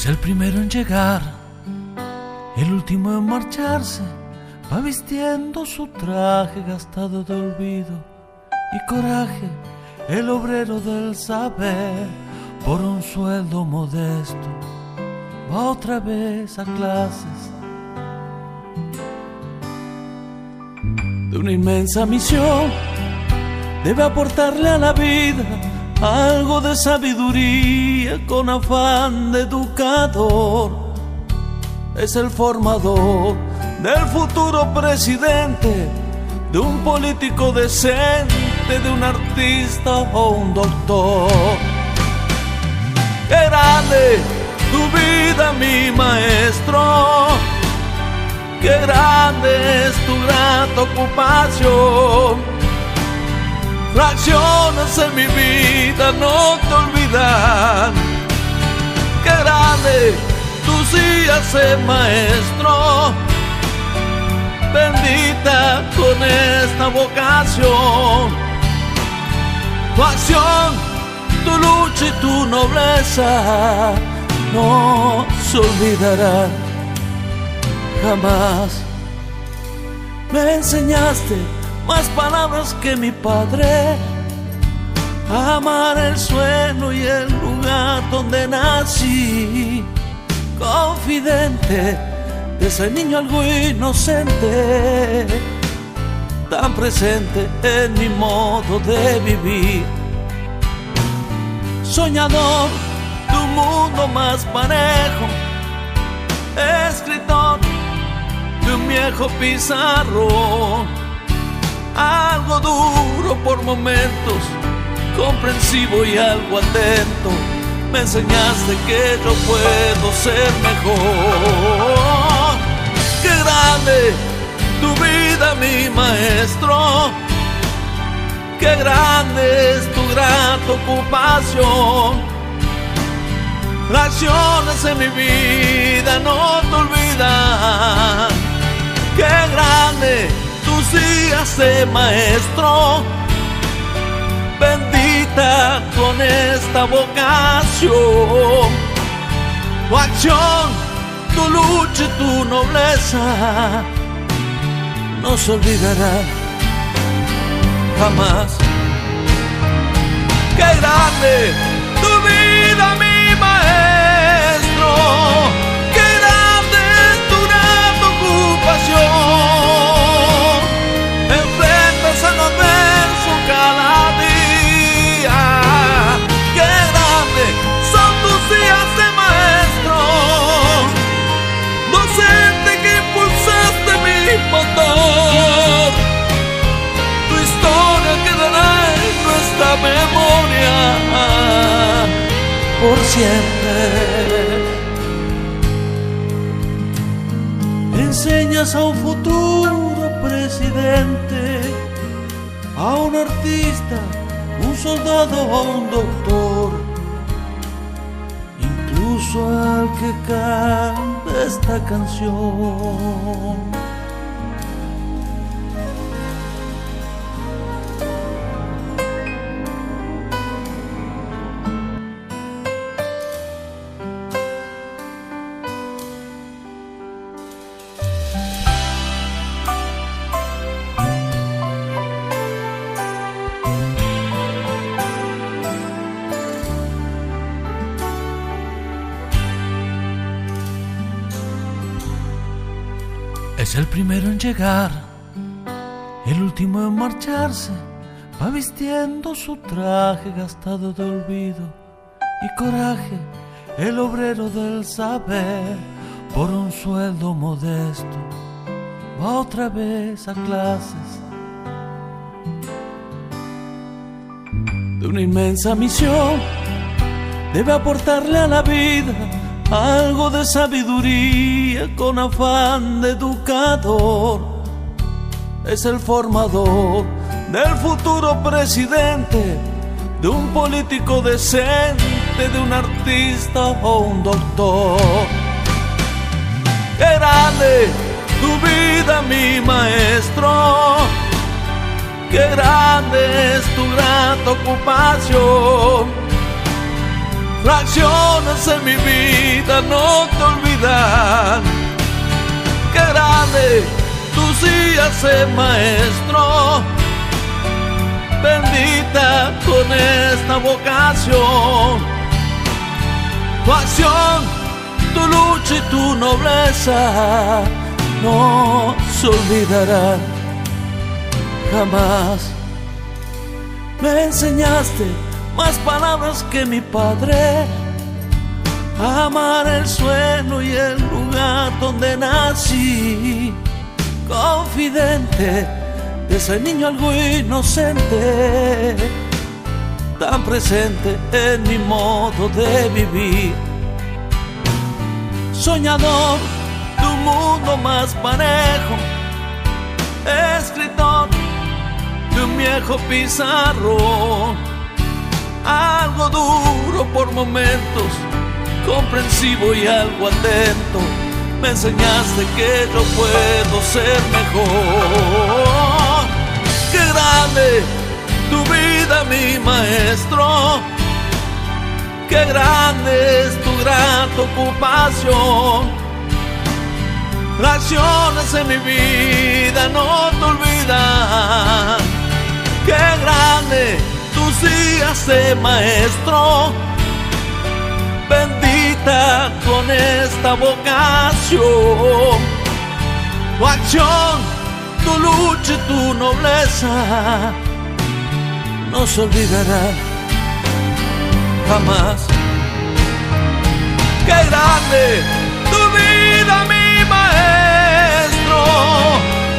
Es el primero en llegar, el último en marcharse, va vistiendo su traje gastado de olvido y coraje, el obrero del saber, por un sueldo modesto, va otra vez a clases de una inmensa misión. Debe aportarle a la vida algo de sabiduría con afán de educador. Es el formador del futuro presidente, de un político decente, de un artista o un doctor. ¡Qué grande tu vida, mi maestro! ¡Qué grande es tu grata ocupación! Fracciones en mi vida no te olvidan. ¡Qué grande tus días, maestro! Bendita con esta vocación. Tu acción, tu lucha y tu nobleza no se olvidarán jamás. Me enseñaste más palabras que mi padre, a amar el suelo y el lugar donde nací. Confidente de ese niño algo inocente, tan presente en mi modo de vivir. Soñador de un mundo más parejo, escritor de un viejo pizarrón. Algo duro por momentos, comprensivo y algo atento. Me enseñaste que yo puedo ser mejor. ¡Qué grande tu vida, mi maestro! ¡Qué grande es tu grata ocupación! Fracciones en mi vida no te olvidan. ¡Qué grande tus días de maestro! Bendita con esta vocación. Tu acción, tu lucha y tu nobleza no se olvidarán jamás. ¡Qué grande tu vida, mi maestro! ¡Qué grande es tu grata ocupación! Enfrentas al adverso cada día. ¡Qué grande son tus días de maestro! Docente que impulsaste mi motor. Tu historia quedará en nuestra memoria por siempre. Enseñas a un futuro presidente, a un artista, un soldado o un doctor, incluso al que canta esta canción. Es el primero en llegar, el último en marcharse, va vistiendo su traje gastado de olvido y coraje, el obrero del saber, por un sueldo modesto, va otra vez a clases de una inmensa misión. Debe aportarle a la vida algo de sabiduría con afán de educador. Es el formador del futuro presidente, de un político decente, de un artista o un doctor. ¡Qué grande tu vida, mi maestro! ¡Qué grande es tu grata ocupación! Fracciones en mi vida no te olvidan. Qué grande tú sí haces, maestro. Bendita con esta vocación. Tu acción, tu lucha y tu nobleza no se olvidarán jamás. Me enseñaste más palabras que mi padre, a amar el suelo y el lugar donde nací. Confidente de ese niño algo inocente, tan presente en mi modo de vivir. Soñador de un mundo más parejo, escritor de un viejo pizarrón, algo duro por momentos, comprensivo y algo atento. Me enseñaste que yo puedo ser mejor. Qué grande tu vida, mi maestro. Qué grande es tu grata ocupación. Fracciones en mi vida no te olvidan. Qué grande tus días de maestro. Bendita con esta vocación. Tu acción, tu lucha y tu nobleza no se olvidarán jamás. Qué grande tu vida, mi maestro.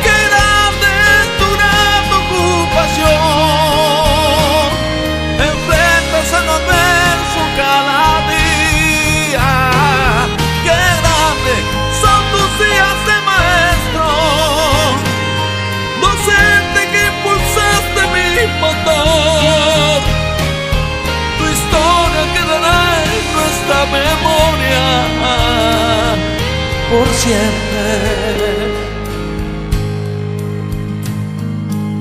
Qué grande es tu grata ocupación. Enfrentas al adverso cada día. Qué grande son tus días de maestro. Docente que impulsaste mi motor. Tu historia quedará en nuestra memoria por siempre.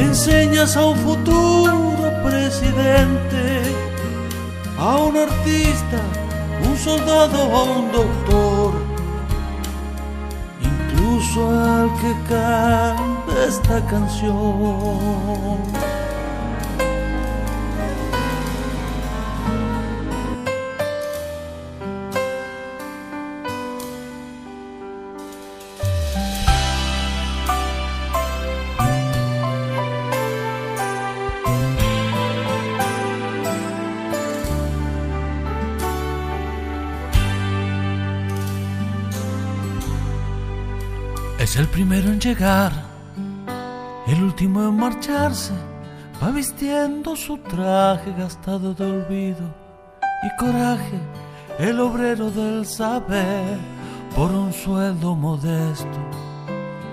Enseñas a un futuro presidente, a un artista, un soldado o un doctor, incluso al que canta esta canción. Es el primero en llegar, el último en marcharse, va vistiendo su traje gastado de olvido y coraje, el obrero del saber, por un sueldo modesto,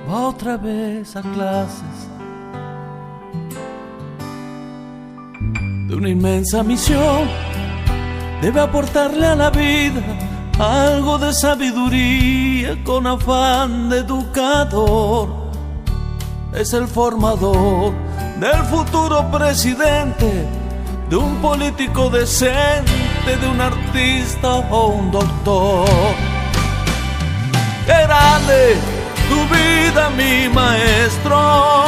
va otra vez a clases de una inmensa misión. Debe aportarle a la vida algo de sabiduría con afán de educador. Es el formador del futuro presidente, de un político decente, de un artista o un doctor. Qué grande tu vida, mi maestro.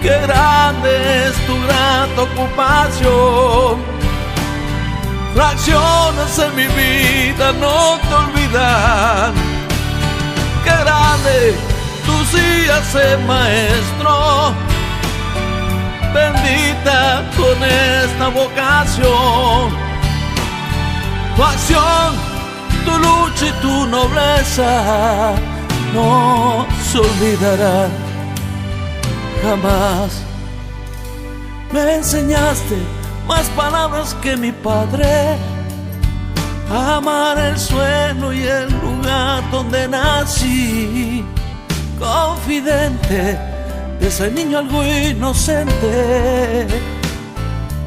Qué grande es tu grata ocupación. Fracciones en mi vida no te olvidan. Qué grande tus días de maestro. Bendita con esta vocación. Tu acción, tu lucha y tu nobleza no se olvidarán jamás. Me enseñaste más palabras que mi padre, a amar el suelo y el lugar donde nací. Confidente de ese niño algo inocente,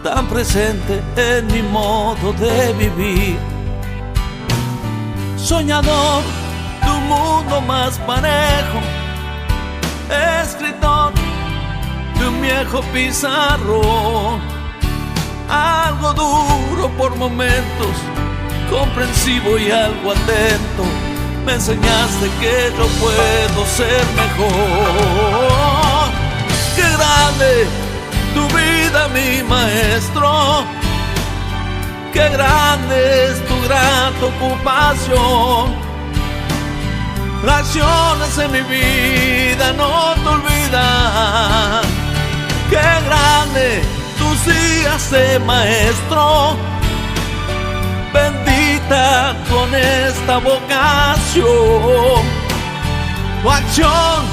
tan presente en mi modo de vivir. Soñador de un mundo más parejo, escritor de un viejo pizarrón, algo duro por momentos, comprensivo y algo atento. Me enseñaste que yo puedo ser mejor. Qué grande tu vida, mi maestro. Qué grande es tu gran ocupación. Lecciones en mi vida no te olvidan. Qué grande tus días de maestro. Bendita con esta vocación. Tu acción,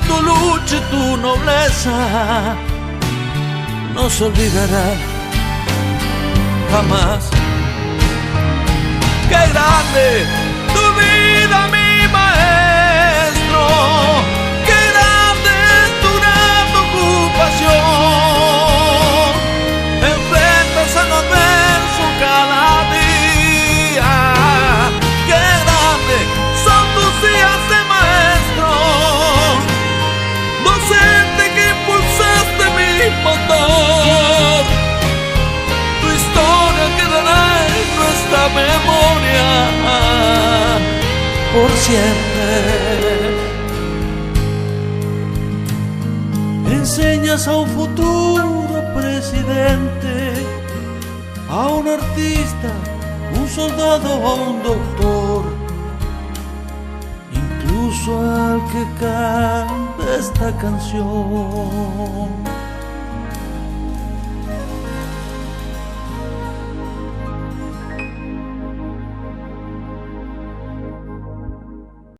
tu lucha y tu nobleza no se olvidará jamás. Qué grande tu vida, mi maestro. Qué grande es tu gran ocupación. Enfrentas al adverso cada día. Qué grande son tus días de maestro. Docente que impulsaste mi motor. Tu historia quedará en nuestra memoria por siempre. Enseñas a un futuro presidente, a un artista, un soldado o un doctor, incluso al que canta esta canción.